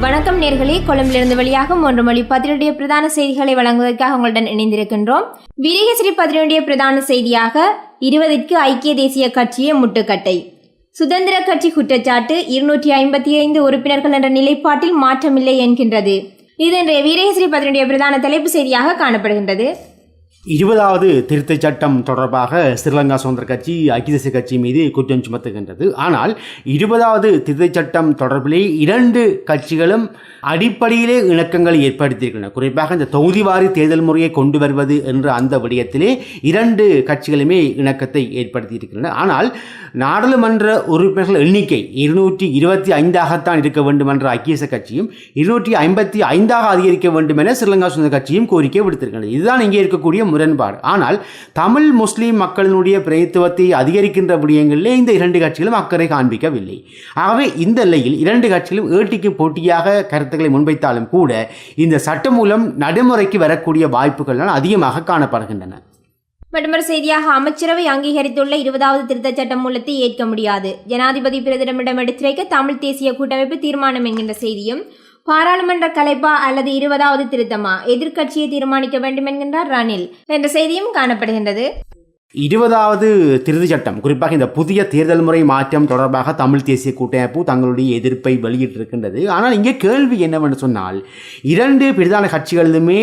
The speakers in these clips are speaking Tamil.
வணக்கம் நேர்களே, கொழும்பிலிருந்து வெளியாகும் ஒன்று மொழி பதிலுடைய பிரதான செய்திகளை வழங்குவதற்காக உங்களுடன் இணைந்திருக்கின்றோம். வீரகேசரி பதிலுடைய பிரதான செய்தியாக 20க்கு ஐக்கிய தேசிய கட்சியை முட்டுக்கட்டை. சுதந்திர கட்சி குற்றச்சாட்டு 255 உறுப்பினர்கள் என்ற நிலைப்பாட்டில் மாற்றமில்லை என்கின்றது. இது இன்றைய வீரகேசரி பதிலுடைய பிரதான தலைப்பு செய்தியாக காணப்படுகின்றது. 20வது திருத்தச் சட்டம் தொடர்பாக ஸ்ரீலங்கா சுதந்திர கட்சி ஐக்கிய தேசிய கட்சி மீது குற்றம் சுமத்துகின்றது. ஆனால் 20வது திருத்தச் சட்டம் தொடர்பிலே இரண்டு கட்சிகளும் அடிப்படையிலே இணக்கங்களை ஏற்படுத்தியிருக்கின்றன. குறிப்பாக இந்த தொகுதிவாரி தேர்தல் முறையை கொண்டு வருவது என்ற அந்த விடயத்திலே இரண்டு கட்சிகளுமே இணக்கத்தை ஏற்படுத்தியிருக்கின்றன. ஆனால் நாடாளுமன்ற உறுப்பினர்கள் எண்ணிக்கை 225ஆகத்தான் இருக்க வேண்டும் என்ற ஐக்கிய தேசிய கட்சியும் 255ஆக அதிகரிக்க வேண்டும் என ஸ்ரீலங்கா சுதந்திர கட்சியும் கோரிக்கை விடுத்திருக்கிறது. இதுதான் இங்கே இருக்கக்கூடிய முரண்பாடு. ஆனால் தமிழ் முஸ்லீம் மக்களினுடைய பிரதித்துவத்தை அதிகரிக்கின்ற விடயங்களிலே இந்த இரண்டு கட்சிகளும் அக்கறை காண்பிக்கவில்லை. ஆகவே இந்த நிலையில் இரண்டு கட்சிகளும் ஏட்டிக்கு போட்டியாக கருத்துக்களை முன்வைத்தாலும் கூட இந்த சட்டம் மூலம் நடைமுறைக்கு வரக்கூடிய வாய்ப்புகள் அதிகமாக காணப்படுகின்றன. மற்றொரு செய்தியாக, அமைச்சரவை அங்கீகரித்துள்ள 20வது திருத்தச் சட்டம் மூலத்தை ஏற்க முடியாது, ஜனாதிபதி பிரதமரிடம் எடுத்துரைக்க தமிழ் தேசிய கூட்டமைப்பு தீர்மானம் என்கின்ற செய்தியும், பாராளுமன்ற கலைப்பா அல்லது 20வது திருத்தமா, எதிர்க்கட்சியை தீர்மானிக்க வேண்டும் என்கின்றார் ரணில் என்ற செய்தியும் காணப்படுகின்றது. 20வது திருத்தச் சட்டம், குறிப்பாக இந்த புதிய தேர்தல் முறை மாற்றம் தொடர்பாக தமிழ் தேசிய கூட்டமைப்பு தங்களுடைய எதிர்ப்பை வெளியிட்டிருக்கின்றது. ஆனால் இங்கே கேள்வி என்னவென்று சொன்னால், இரண்டு பிரதான கட்சிகளுமே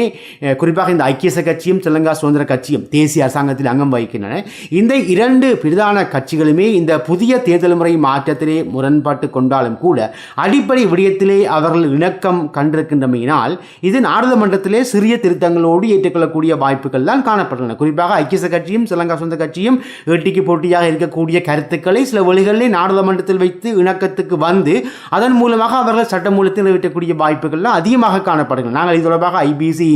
குறிப்பாக இந்த ஐக்கிய தேசிய கட்சியும் ஸ்ரீலங்கா சுதந்திர கட்சியும் தேசிய அரசாங்கத்தில் அங்கம் வகிக்கின்றன. இந்த இரண்டு பிரதான கட்சிகளுமே இந்த புதிய தேர்தல் முறை மாற்றத்திலே முரண்பாட்டு கொண்டாலும் கூட அடிப்படை விடயத்திலே அவர்கள் இணக்கம் கண்டிருக்கின்றமையினால் இது நாடாளுமன்றத்திலே சிறிய திருத்தங்களோடு ஏற்றுக்கொள்ளக்கூடிய வாய்ப்புகள் தான் காணப்படுகின்றன. குறிப்பாக ஐக்கிய தேசிய கட்சியும் ஸ்ரீலங்கா சொந்த கட்சியும் ஏட்டிக்கு போட்டியாக இருக்கக்கூடிய கருத்துக்களை சில வழிகளிலே நாடாளுமன்றத்தில் வைத்து இணக்கத்துக்கு வந்து அதன் மூலமாக அவர்கள் சட்ட மூலத்தில் நிறைவேற்றக்கூடிய வாய்ப்புகள்லாம் அதிகமாக காணப்படுகின்றன. நாங்கள் இது தொடர்பாக ஐபிசி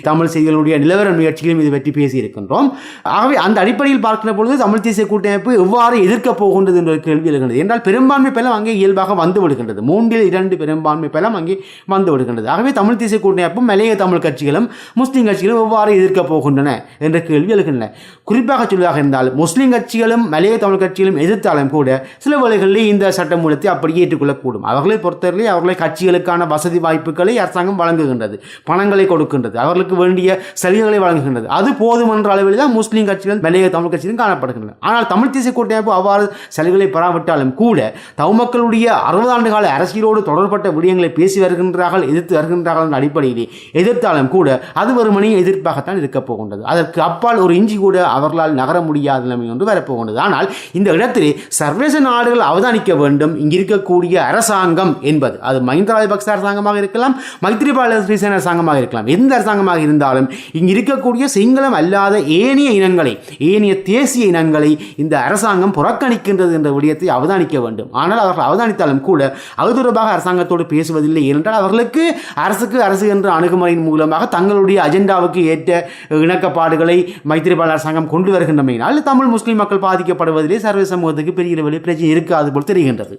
தமிழ் செய்திகளுடைய நிலவர முயற்சிகளையும் இது பற்றி பேசியிருக்கின்றோம். ஆகவே அந்த அடிப்படையில் பார்க்கிற பொழுது தமிழ் தேசிய கூட்டமைப்பு எவ்வாறு எதிர்க்கப் போகின்றது என்ற கேள்வி எழுகின்றது. என்றால் பெரும்பான்மை பலம் அங்கே இயல்பாக வந்து விடுகின்றது. 3/2 பெரும்பான்மை பலம் அங்கே வந்து விடுகின்றது. ஆகவே தமிழ் தேசிய கூட்டமைப்பும் மலைய தமிழ் கட்சிகளும் முஸ்லீம் கட்சிகளும் எவ்வாறு எதிர்க்கப் போகின்றன என்ற கேள்வி எழுகின்றன. குறிப்பாக இருந்தால் முஸ்லிம் கட்சிகளும் மலைய தமிழ் கட்சிகளும் எதிர்த்தாலும் கூட சில வேளைகளில் இந்த சட்ட மூலத்தை அப்படியே ஏற்றுக்கொள்ளக்கூடும். அவர்களை பொறுத்தவரை அவர்களை கட்சிகளுக்கான வசதி வாய்ப்புகளை அரசாங்கம் வழங்குகின்றது, பணங்களை கொடுக்கின்றது, அவர்களுக்கு வேண்டிய சலுகைகளை வழங்குகின்றது. அது போதும் என்ற அளவில் தான் முஸ்லீம் கட்சிகள் மலைய தமிழ் கட்சிகளும் காணப்படுகின்றன. ஆனால் தமிழ் தேசிய கூட்டமைப்பு அவ்வாறு சலுகைகளை பெறாவிட்டாலும் கூட தமிழ் மக்களுடைய 60 ஆண்டு கால அரசியலோடு தொடர்பட்ட விடயங்களை பேசி வருகின்றார்கள், எதிர்த்து வருகின்றார்கள் என்ற அடிப்படையிலே எதிர்த்தாலும் கூட அது ஒரு மணி எதிர்ப்பாகத்தான் இருக்கப் போகின்றது. அதற்கு அப்பால் ஒரு இஞ்சி கூட அவர்களால் நகர முடியாத நிலைமை ஒன்று வரப்போகின்றது. ஆனால் இந்த இடத்திலே சர்வதேச நாடுகள் அவதானிக்க வேண்டும். இங்கு இருக்கக்கூடிய அரசாங்கம் என்பது அது மஹிந்த ராஜபக்ச அரசாங்கமாக இருக்கலாம், மைத்ரிபால சிறிசேன அரசாங்கமாக இருக்கலாம், எந்த அரசாங்கமாக இருந்தாலும் இங்கு இருக்கக்கூடிய சிங்களம் அல்லாத ஏனைய இனங்களை, ஏனைய தேசிய இனங்களை இந்த அரசாங்கம் புறக்கணிக்கின்றது என்ற விடயத்தை அவதானிக்க வேண்டும். ஆனால் அவர்கள் அவதானித்தாலும் கூட அது தொடர்பாக அரசாங்கத்தோடு பேசுவதில்லை. ஏனென்றால் அவர்களுக்கு அரசு என்ற அணுகுமுறையின் மூலமாக தங்களுடைய அஜெண்டாவுக்கு ஏற்ற இணக்கப்பாடுகளை மைத்ரிபால அரசாங்கம் கொண்டு வருகின்றமையினால் தமிழ் முஸ்லிம் மக்கள் பாதிக்கப்படுவதிலே சர்வதேச சமூகத்துக்கு பெரிய அளவில் பிரச்சனை இருக்காது போல் தெரிகின்றது.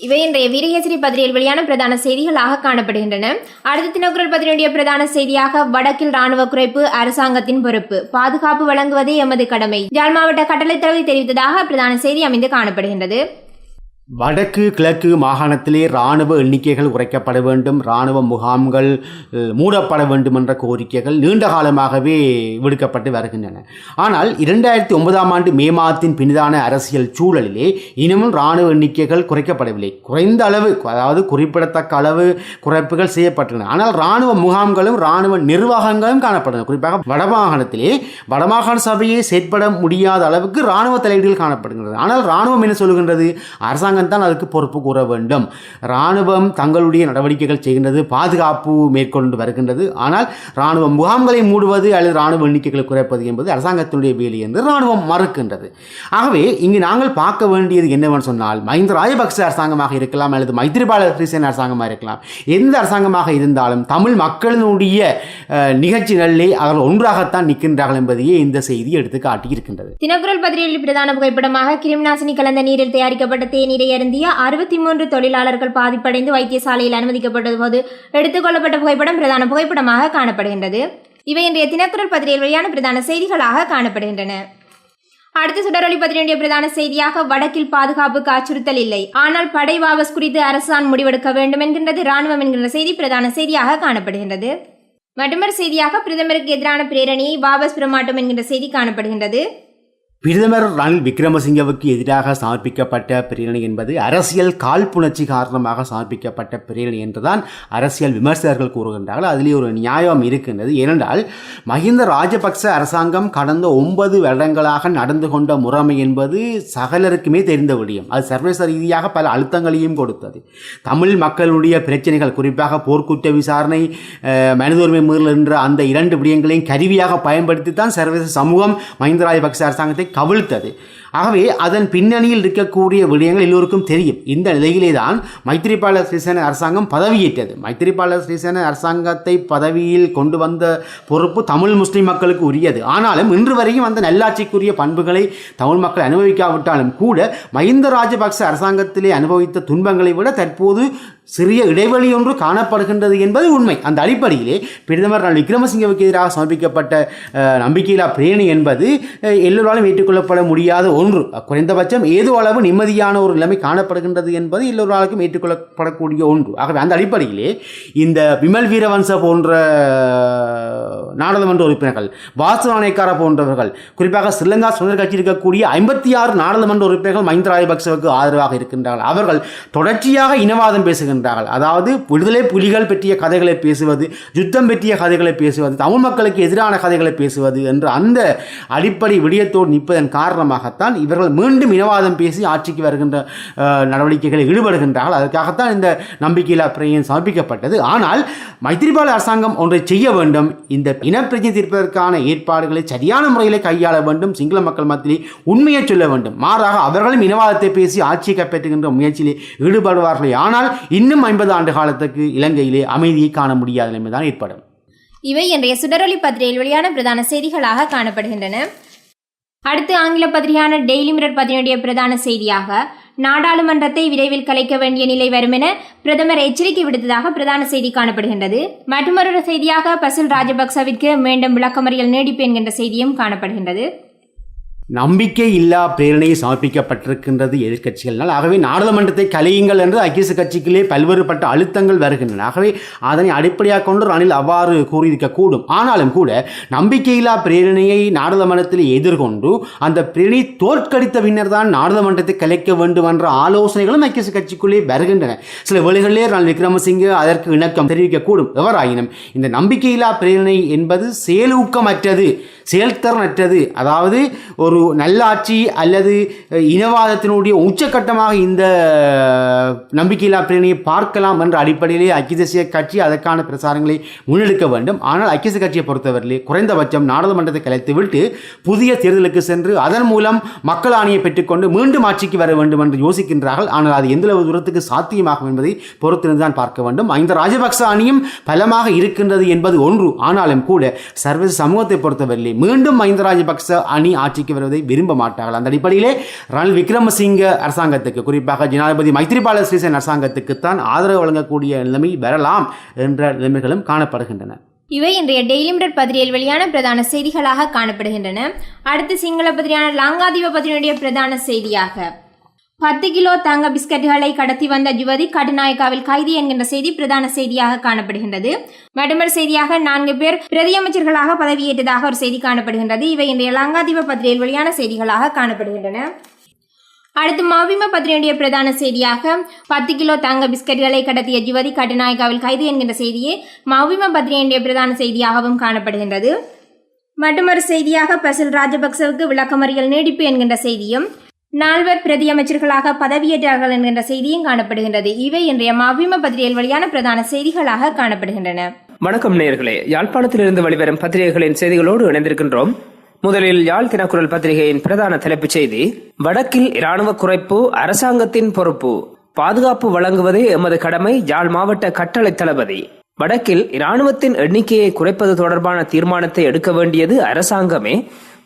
இவை இன்றைய வீரகேசரி பதிலில் வெளியான பிரதான செய்திகளாக காணப்படுகின்றன. அடுத்த தினக்குரல் பதிலுடைய பிரதான செய்தியாக, வடக்கில் ராணுவ குறைப்பு அரசாங்கத்தின் பொறுப்பு, பாதுகாப்பு வழங்குவதே எமது கடமை, யாழ் மாவட்ட கட்டளை தளபதி தெரிவித்ததாக பிரதான செய்தி அமைந்து காணப்படுகின்றது. வடக்கு கிழக்கு மாகாணத்திலே இராணுவ எண்ணிக்கைகள் குறைக்கப்பட வேண்டும், இராணுவ முகாம்கள் மூடப்பட வேண்டும் என்ற கோரிக்கைகள் நீண்ட காலமாகவே விடுக்கப்பட்டு வருகின்றன. ஆனால் 2009ஆம் ஆண்டு மே மாதத்தின் பின்னதான அரசியல் சூழலிலே இன்னமும் இராணுவ எண்ணிக்கைகள் குறைக்கப்படவில்லை. குறைந்த அளவு, அதாவது குறிப்பிடத்தக்க அளவு குறைப்புகள் செய்யப்பட்டன. ஆனால் இராணுவ முகாம்களும் இராணுவ நிர்வாகங்களும் காணப்படுகின்றன. குறிப்பாக வடமாகாணத்திலே வடமாகாண சபையை செயற்பட முடியாத அளவுக்கு இராணுவ தலையீடுகள் காணப்படுகின்றன. ஆனால் இராணுவம் என்ன சொல்கின்றது? அரசாங்கம் தான் அதுக்கு பொறுப்பு கூற வேண்டும். இராணுவம் தங்களுடைய நடவடிக்கைகள் செய்கின்றது, பாதுகாப்பு மேற்கொண்டு வருகின்றது. ஆனால் இராணுவ முகாம்களை மூடுவது அல்லது இராணுவ எண்ணிக்கைகளை குறைப்பது என்பது அரசாங்கத்தினுடைய வேலை என்று இராணுவம் மறுக்கின்றது. ஆகவே இங்கு நாங்கள் பார்க்க வேண்டியது என்னவென்று சொன்னால், மஹிந்த ராஜபக்ச அரசாங்கமாக இருக்கலாம் அல்லது மைத்ரிபால சிறிசேன அரசாங்கமாக இருக்கலாம், எந்த அரசாங்கமாக இருந்தாலும் தமிழ் மக்களினுடைய நிகழ்ச்சிகளிலே அவர்கள் ஒன்றாகத்தான் நிற்கின்றார்கள் என்பதையே இந்த செய்தி எடுத்து காட்டியிருக்கின்றது. தினக்குரல் பதிலில் பிரதான புகைப்படமாக கிருமிநாசினி கலந்த நீரில் தயாரிக்கப்பட்ட தேநீரை அருந்திய 63 தொழிலாளர்கள் பாதிப்படைந்து வைத்தியசாலையில் அனுமதிக்கப்பட்ட போது எடுத்துக் கொள்ளப்பட்ட புகைப்படம் பிரதான புகைப்படமாக காணப்படுகின்றது. இவை இன்றைய தினக்குரல் பதிலில் வெளியான பிரதான செய்திகளாக காணப்படுகின்றன. அடுத்த சுடரொளி பத்திரிகையுடைய பிரதான செய்தியாக வடக்கில் பாதுகாப்புக்கு அச்சுறுத்தல் இல்லை, ஆனால் படை வாபஸ் குறித்து அரசுதான் முடிவெடுக்க வேண்டும் என்கின்றது ராணுவம் என்கின்ற செய்தி பிரதான செய்தியாக காணப்படுகின்றது. மற்றொரு செய்தியாக பிரதமருக்கு எதிரான பிரேரணையை வாபஸ் பெறமாட்டோம் என்கின்ற செய்தி காணப்படுகின்றது. பிரதமர் ரணில் விக்ரமசிங்கவுக்கு எதிராக சமர்ப்பிக்கப்பட்ட பிரேரணை என்பது அரசியல் காழ்ப்புணர்ச்சி காரணமாக சமர்ப்பிக்கப்பட்ட பிரேரணை என்றுதான் அரசியல் விமர்சகர்கள் கூறுகின்றார்கள். அதிலே ஒரு நியாயம் இருக்கின்றது. ஏனென்றால் மஹிந்த ராஜபக்ச அரசாங்கம் கடந்த 9 வருடங்களாக நடந்து கொண்ட முறைமை என்பது சகலருக்குமே தெரிந்த விடயம். அது சர்வதேச ரீதியாக பல அழுத்தங்களையும் கொடுத்தது. தமிழ் மக்களுடைய பிரச்சனைகள், குறிப்பாக போர்க்குற்ற விசாரணை, மனித உரிமை மீறல் என்ற அந்த 2 விடயங்களையும் கருவியாக பயன்படுத்தித்தான் சர்வதேச சமூகம் மஹிந்த ராஜபக்ச அரசாங்கத்தை கவிழ்த்தது. ஆகவே அதன் பின்னணியில் இருக்கக்கூடிய விடயங்கள் எல்லோருக்கும் தெரியும். இந்த நிலையிலே தான் மைத்திரிபால சிறிசேன அரசாங்கம் பதவியேற்றது. மைத்திரிபால சிறிசேன அரசாங்கத்தை பதவியில் கொண்டு வந்த பொறுப்பு தமிழ் முஸ்லிம் மக்களுக்கு உரியது. ஆனாலும் இன்று வரையும் அந்த நல்லாட்சிக்குரிய பண்புகளை தமிழ் மக்கள் அனுபவிக்காவிட்டாலும் கூட மஹிந்த ராஜபக்ச அரசாங்கத்திலே அனுபவித்த துன்பங்களை விட தற்போது சிறிய இடைவெளி ஒன்று காணப்படுகின்றது என்பது உண்மை. அந்த அடிப்படையிலே பிரதமர் ரணில் விக்ரமசிங்கவுக்கு எதிராக சமர்ப்பிக்கப்பட்ட நம்பிக்கையில்லா பிரேரணை என்பது எல்லோராலும் ஏற்றுக்கொள்ளப்பட முடியாத ஒன்று. குறைந்தபட்சம் ஏதோ அளவு நிம்மதியான ஒரு நிலைமை காணப்படுகின்றது என்பது எல்லோராலுக்கும் ஏற்றுக்கொள்ளப்படக்கூடிய ஒன்று. ஆகவே அந்த அடிப்படையிலே இந்த விமல் வீரவன்ச போன்ற நாடாளுமன்ற உறுப்பினர்கள், வாசு நாணயக்கார போன்றவர்கள், குறிப்பாக ஸ்ரீலங்கா சுதந்திர கட்சி இருக்கக்கூடிய 56 நாடாளுமன்ற உறுப்பினர்கள் மஹிந்த ராஜபக்சவுக்கு ஆதரவாக இருக்கின்றார்கள். அவர்கள் தொடர்ச்சியாக இனவாதம் பேசுகின்றார்கள். அதாவது விடுதலை புலிகள் பற்றிய கதைகளை பேசுவது, யுத்தம் பற்றிய கதைகளை பேசுவது, தமிழ் மக்களுக்கு எதிரான கதைகளை பேசுவது என்ற அந்த அடிப்படை விடயத்தோடு நிற்பதன் காரணமாகத்தான் இவர்கள் மீண்டும் இனவாதம் பேசி ஆட்சிக்கு வருகின்ற நடவடிக்கைகளில் ஈடுபடுகின்றார்கள். அதற்காகத்தான் இந்த நம்பிக்கையில்லா பிரேரணை சமர்ப்பிக்கப்பட்டது. ஆனால் மைத்திரிபால அரசாங்கம் ஒன்றை செய்ய வேண்டும். இந்த இனப்பிரச்சனை தீர்ப்பதற்கான ஏற்பாடுகளை சரியான முறையில் கையாள வேண்டும். சிங்கள மக்கள் மத்தியிலே உண்மையை சொல்ல வேண்டும். மாறாக அவர்களும் இனவாதத்தை பேசி ஆட்சியை கைப்பற்றுகின்ற முயற்சியிலே ஈடுபடுவார்களே ஆனால் இன்னும் 50 ஆண்டு காலத்துக்கு இலங்கையிலே அமைதியை காண முடியாத நிலைமைதான் ஏற்படும். இவை இன்றைய சுடரொளி பத்திரிகையில் வெளியான பிரதான செய்திகளாக காணப்படுகின்றன. அடுத்து ஆங்கில பத்திரிகையான டெய்லி மிரர் பத்திரிகையுடைய பிரதான செய்தியாக நாடாளுமன்றத்தை விரைவில் கலைக்க வேண்டிய நிலை வரும் என பிரதமர் எச்சரிக்கை விடுத்ததாக பிரதான செய்தி காணப்படுகின்றது. மற்றொரு செய்தியாக பசில் ராஜபக்சவிற்கு மீண்டும் விளக்கமறியல் நீடிப்பு என்கின்ற செய்தியும் காணப்படுகின்றது. நம்பிக்கை இல்லா பிரேரணை சமர்ப்பிக்கப்பட்டிருக்கின்றது எதிர்க்கட்சிகளால். ஆகவே நாடாளுமன்றத்தை கலையுங்கள் என்று ஐக்கிய கட்சிகளே பல்வேறுபட்ட அழுத்தங்கள் வருகின்றன. ஆகவே அதனை அடிப்படையாக கொண்டு ரணில் அவ்வாறு கூறியிருக்கக்கூடும். ஆனாலும் கூட நம்பிக்கையில்லா பிரேரணையை நாடாளுமன்றத்தில் எதிர்கொண்டு அந்த பிரேரணை தோற்கடித்த பின்னர் தான் நாடாளுமன்றத்தை கலைக்க வேண்டும் என்ற ஆலோசனைகளும் ஐக்கிய கட்சிக்குள்ளே வருகின்றன. சில வேளைகளிலே ரணில் விக்ரமசிங்கே அதற்கு இணக்கம் தெரிவிக்கக்கூடும். எவராயினும் இந்த நம்பிக்கையில்லா பிரேரணை என்பது செயலூக்கமற்றது, செயல்திறனற்றது. அதாவது ஒரு நல்லாட்சி அல்லது இனவாதத்தினுடைய உச்சக்கட்டமாக இந்த நம்பிக்கையில்லா பிரேரணையை பார்க்கலாம் என்ற அடிப்படையிலே ஐக்கிய தேசிய கட்சி அதற்கான பிரசாரங்களை முன்னெடுக்க வேண்டும். ஆனால் ஐக்கிய தேசிய கட்சியை பொறுத்தவரையிலே குறைந்தபட்சம் நாடாளுமன்றத்தை கலைத்துவிட்டு புதிய தேர்தலுக்கு சென்று அதன் மூலம் மக்கள் ஆணையை பெற்றுக்கொண்டு மீண்டும் ஆட்சிக்கு வர வேண்டும் என்று யோசிக்கின்றார்கள். ஆனால் அது எந்த தூரத்துக்கு சாத்தியமாகும் என்பதை பொறுத்திருந்துதான் பார்க்க வேண்டும். இந்த ராஜபக்ச அணியும் பலமாக இருக்கின்றது என்பது ஒன்று. ஆனாலும் கூட சர்வதேச சமூகத்தை பொறுத்தவரையிலே மீண்டும் மஹிந்த ராஜபக்ச அணி ஆட்சிக்கு வருவதை விரும்ப மாட்டார்கள். அந்த அடிப்படையிலே ரணில் விக்ரமசிங்க அரசாங்கத்துக்கு, குறிப்பாக ஜனாதிபதி மைத்திரிபால சிறிசேன அரசாங்கத்துக்குத்தான் ஆதரவு வழங்கக்கூடிய நிலைமை வரலாம் என்ற நிலைமைகளும் காணப்படுகின்றன. இவை இன்றைய டெய்லி மிரர் பத்திரிகையில் வெளியான பிரதான செய்திகளாக காணப்படுகின்றன. அடுத்து சிங்கள பத்திரிகையான லங்காதீப பத்திரிகையுடைய பிரதான செய்தியாக 10 கிலோ தங்க பிஸ்கட்டுகளை கடத்தி வந்த யுவதி கட்டுநாயக்காவில் கைது என்கின்ற செய்தி பிரதான செய்தியாக காணப்படுகின்றது. மற்றொரு செய்தியாக 4 பேர் பிரதியமைச்சர்களாக பதவியேற்றதாக ஒரு செய்தி காணப்படுகின்றது. இவை இன்றைய லங்காதீப பத்திரிகையில் வெளியான செய்திகளாக காணப்படுகின்றன. அடுத்து மவிம பத்திரிகையுடைய பிரதான செய்தியாக 10 கிலோ தங்க பிஸ்கட்டுகளை கடத்திய யுவதி கட்டுநாயக்காவில் கைது என்கின்ற செய்தியே மவிம பத்திரிகையுடைய பிரதான செய்தியாகவும் காணப்படுகின்றது. மற்றொரு செய்தியாக பசில் ராஜபக்சவுக்கு விளக்கமறியல் நீடிப்பு என்கின்ற செய்தியும் 4 பிரதியமைச்சர்களாக பதவியேற்றார்கள் என்கின்ற செய்தியும் காணப்படுகின்றது. இவை இன்றைய மவிம பத்திரிகையில் வெளியான பிரதான செய்திகளாக காணப்படுகின்றன. வணக்கம் நேயர்களே, யாழ்ப்பாணத்திலிருந்து வெளிவரும் பத்திரிகைகளின் செய்திகளோடு இணைந்திருக்கின்றோம். முதலில் யாழ் தினக்குரல் பத்திரிகையின் பிரதான தலைப்புச் செய்தி: வடக்கில் இராணுவ குறைப்பு அரசாங்கத்தின் பொறுப்பு, பாதுகாப்பு வழங்குவதே எமது கடமை, யாழ் மாவட்ட கட்டளை தளபதி. வடக்கில் இராணுவத்தின் எண்ணிக்கையை குறைப்பது தொடர்பான தீர்மானத்தை எடுக்க வேண்டியது அரசாங்கமே,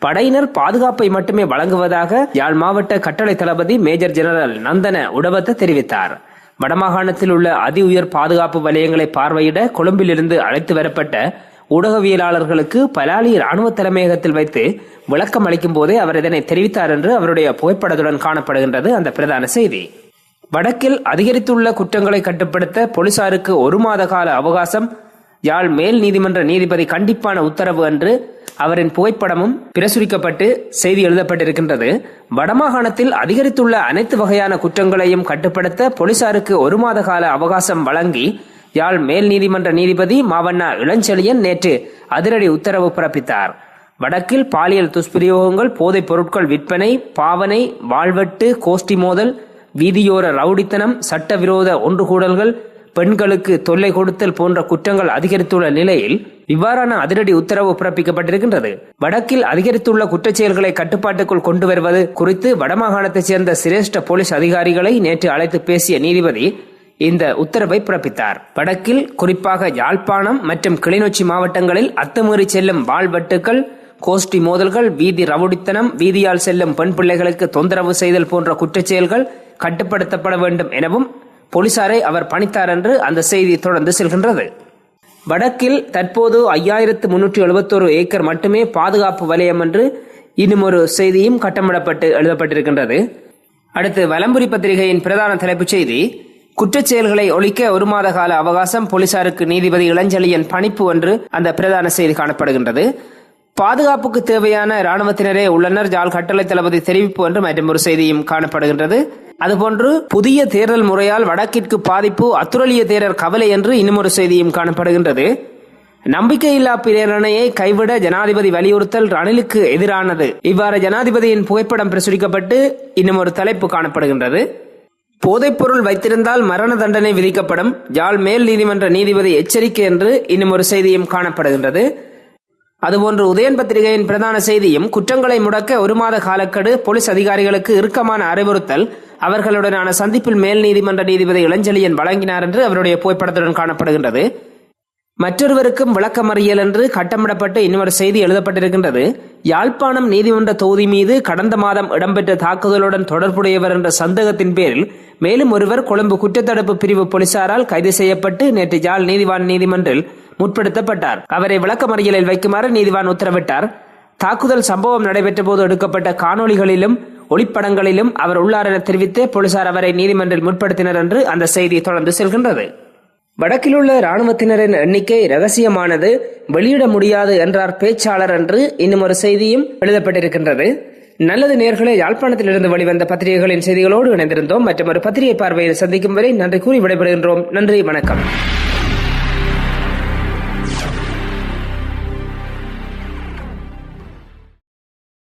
படையினர் பாதுகாப்பை மட்டுமே வழங்குவதாக யாழ் மாவட்ட கட்டளை தளபதி மேஜர் ஜெனரல் நந்தன உடவத்த தெரிவித்தார். வடமாகாணத்தில் உள்ள அதி உயர் பாதுகாப்பு வலயங்களை பார்வையிட கொழும்பிலிருந்து அழைத்து வரப்பட்ட ஊடகவியலாளர்களுக்கு பலாலி இராணுவ தலைமையகத்தில் வைத்து விளக்கம் அளிக்கும் போதே அவர் இதனை தெரிவித்தார் என்று அவருடைய புகைப்படத்துடன் காணப்படுகின்றது அந்த பிரதான செய்தி. வடக்கில் அதிகரித்துள்ள குற்றங்களை கட்டுப்படுத்த போலீசாருக்கு 1 மாத கால அவகாசம், யாழ் மேல் நீதிமன்ற நீதிபதி கண்டிப்பான உத்தரவு என்று அவரின் புகைப்படமும் பிரசுரிக்கப்பட்டு செய்தி எழுதப்பட்டிருக்கின்றது. வடமாகாணத்தில் அதிகரித்துள்ள அனைத்து வகையான குற்றங்களையும் கட்டுப்படுத்த போலீசாருக்கு 1 மாத கால அவகாசம் வழங்கி யாழ் மேல் நீதிமன்ற நீதிபதி மாவண்ணா இளஞ்செழியன் நேற்று அதிரடி உத்தரவு பிறப்பித்தார். வடக்கில் பாலியல் துஷ்பிரயோகங்கள், போதைப் பொருட்கள் விற்பனை, பாவனை, வாழ்வெட்டு, கோஷ்டி மோதல், வீதியோர ரவுடித்தனம், சட்டவிரோத ஒன்றுகூடல்கள், பெண்களுக்கு தொல்லை கொடுத்தல் போன்ற குற்றங்கள் அதிகரித்துள்ள நிலையில் இவ்வாறான அதிரடி உத்தரவு பிறப்பிக்கப்பட்டிருக்கின்றது. வடக்கில் அதிகரித்துள்ள குற்றச்செயல்களை கட்டுப்பாட்டுக்குள் கொண்டு வருவது குறித்து வடமாகாணத்தைச் சேர்ந்த சிரேஷ்ட போலீஸ் அதிகாரிகளை நேற்று அழைத்து பேசிய நீதிபதி இந்த உத்தரவை பிறப்பித்தார். வடக்கில் குறிப்பாக யாழ்ப்பாணம் மற்றும் கிளிநொச்சி மாவட்டங்களில் அத்துமீறி செல்லும் வாழ்வெட்டுக்கள், கோஷ்டி மோதல்கள், வீதி ரவுடித்தனம், வீதியால் செல்லும் பெண் பிள்ளைகளுக்கு தொந்தரவு செய்தல் போன்ற குற்றச்செயல்கள் கட்டுப்படுத்தப்பட வேண்டும் எனவும் போலீசாரை அவர் பணித்தார் என்று அந்த செய்தி தொடர்ந்து செல்கின்றது. வடக்கில் தற்போது 5371 ஏக்கர் மட்டுமே பாதுகாப்பு வலயம் என்று இன்னும் ஒரு செய்தியும் கட்டமிடப்பட்டு எழுதப்பட்டிருக்கின்றது. அடுத்து வலம்புரி பத்திரிகையின் பிரதான தலைப்புச் செய்தி, குற்றச்செயல்களை ஒழிக்க 1 மாத கால அவகாசம், போலீசாருக்கு நீதிபதி இளஞ்செழியன் பணிப்பு என்று அந்த பிரதான செய்தி காணப்படுகின்றது. பாதுகாப்புக்கு தேவையான இராணுவத்தினரே உள்ளனர், யாழ் கட்டளை தளபதி தெரிவிப்பு என்று மற்றும் ஒரு செய்தியும் காணப்படுகின்றது. அதுபோன்று புதிய தேர்தல் முறையால் வடக்கிற்கு பாதிப்பு, அத்துரலிய தேரர் கவலை என்று இன்னும் ஒரு செய்தியும் காணப்படுகின்றது. நம்பிக்கையில்லா பிரேரணையை கைவிட ஜனாதிபதி வலியுறுத்தல் ரணிலுக்கு எதிரானது, இவ்வாறு ஜனாதிபதியின் புகைப்படம் பிரசுரிக்கப்பட்டு இன்னும் ஒரு தலைப்பு காணப்படுகின்றது. போதைப்பொருள் வைத்திருந்தால் மரண தண்டனை விதிக்கப்படும், யாழ் மேல் நீதிமன்ற நீதிபதி எச்சரிக்கை என்று இன்னும் ஒரு செய்தியும் காணப்படுகின்றது. அதுபோன்று உதயன் பத்திரிகையின் பிரதான செய்தியும், குற்றங்களை முடக்க 1 மாத காலக்கெடு, போலீஸ் அதிகாரிகளுக்கு இறுக்கமான அறிவுறுத்தல், அவர்களுடனான சந்திப்பில் மேல் நீதிமன்ற நீதிபதி இளஞ்செழியன் வழங்கினார் என்று அவருடைய புகைப்படத்துடன் காணப்படுகின்றது. மற்றொருவருக்கும் விளக்கமறியல் என்று கட்டமிடப்பட்டு இன்னொரு செய்தி எழுதப்பட்டிருக்கின்றது. யாழ்ப்பாணம் நீதிமன்ற தொகுதி மீது கடந்த மாதம் இடம்பெற்ற தாக்குதலுடன் தொடர்புடையவர் என்ற சந்தேகத்தின் பேரில் மேலும் ஒருவர் கொழும்பு குற்றத்தடுப்பு பிரிவு போலீசாரால் கைது செய்யப்பட்டு நேற்று யாழ் நீதிவான் நீதிமன்றில் முற்படுத்தப்பட்டார். அவரை விளக்கமறியலில் வைக்குமாறு நீதிவான் உத்தரவிட்டார். தாக்குதல் சம்பவம் நடைபெற்ற போது எடுக்கப்பட்ட காணொளிகளிலும் ஒளிப்படங்களிலும் அவர் உள்ளார் என தெரிவித்து போலீசார் அவரை நீதிமன்றில் முற்படுத்தினர் என்று அந்த செய்தி தொடர்ந்து செல்கின்றது. வடக்கிலுள்ள இராணுவத்தினரின் எண்ணிக்கை இரகசியமானது, வெளியிட முடியாது என்றார் பேச்சாளர் என்று இன்னும் ஒரு செய்தியும் எழுதப்பட்டிருக்கின்றது. நல்லது நேயர்களே, யாழ்ப்பாணத்திலிருந்து வெளிவந்த பத்திரிகைகளின் செய்திகளோடு இணைந்திருந்தோம். மற்றும் ஒரு பத்திரிகை பார்வையில் சந்திக்கும் வரை நன்றி கூறி விடைபெறுகின்றோம். நன்றி, வணக்கம்.